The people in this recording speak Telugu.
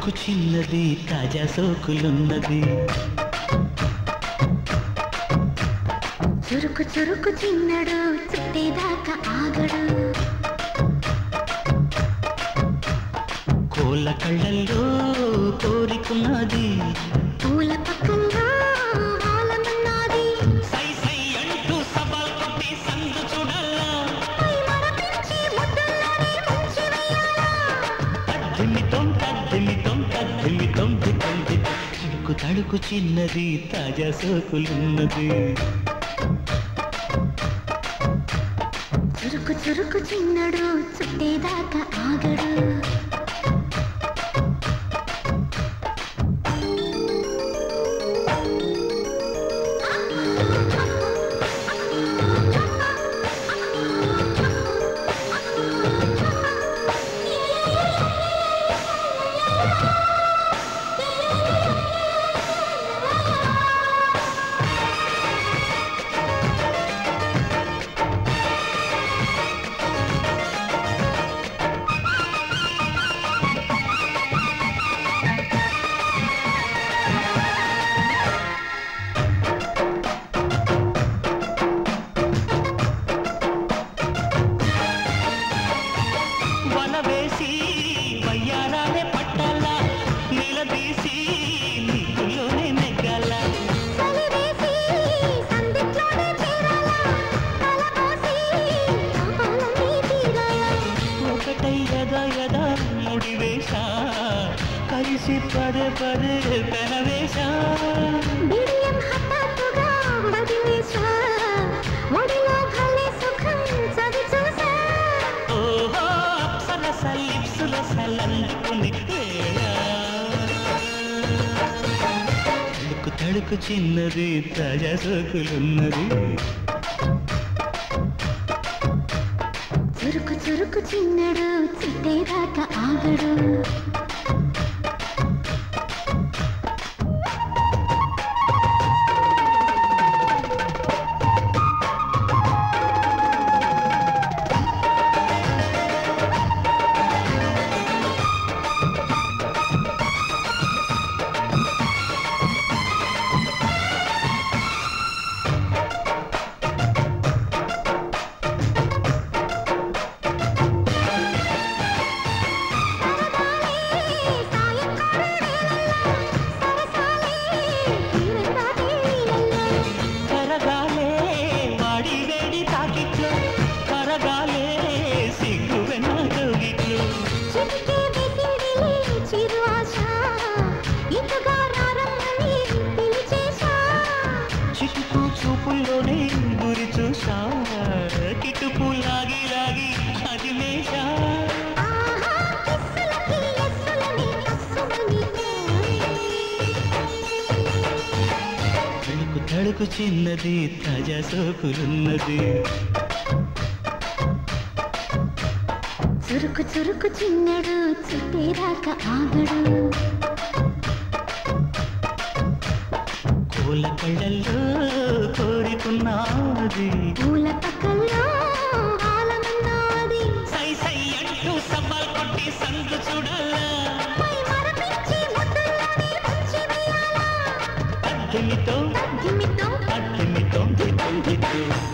తడుకు చిన్నది తాజా సోకులున్నది చురుకు చురుకు చిన్నడు చుట్టేదాకా ఆగడు కోళ్ళ కళ్ళల్లో కోరికున్నది పూల పక్కల్లో ఆలమన్నది సై సై అంటూ సవాల్ కొట్టి సందు చూడాలా పై మరపించి ముద్దుల్లోనే ముంచి వేయాలా తద్దిమితం తద్దిమితం తద్దిమితం దితం దితం తడుకు తడుకు చిన్నది తాజా సోకులున్నది చురుకు చురుకు చిన్నడు చుట్టేదాకా ఆగడు కలిసి పదే పదే పెనవేశా బిడియం హఠాత్తుగా బదిలేశా ఒడిలో భలే సుఖం చవి చూసా ఓహో అప్సరస లిప్సుల సలందుకుని తడుకు తడుకు చిన్నది తాజా సోకులున్నది చురుకు చురుకు చిన్నడు చుట్టేదాకా ఆగడు చిటుకు చూపుల్లోనే గురి చూసా కిటుకు లాగి లాగి అది మేషా తడుకు తడుకు చిన్నది తాజా సోకులున్నది చురుకు చురుకు చిన్నడు చుట్టేదాకా ఆగడు పూల కళ్ళల్లో కోరికున్నది పూల పక్కల్లో ఆలమన్నది సై సై అంటూ సవాల్ కొట్టి సందు చూడాలా పై మరపించి ముద్దుల్లోనే ముంచి వేయాలా తద్దిమితో తగ్గిమితో తద్దిమితో దితం దితం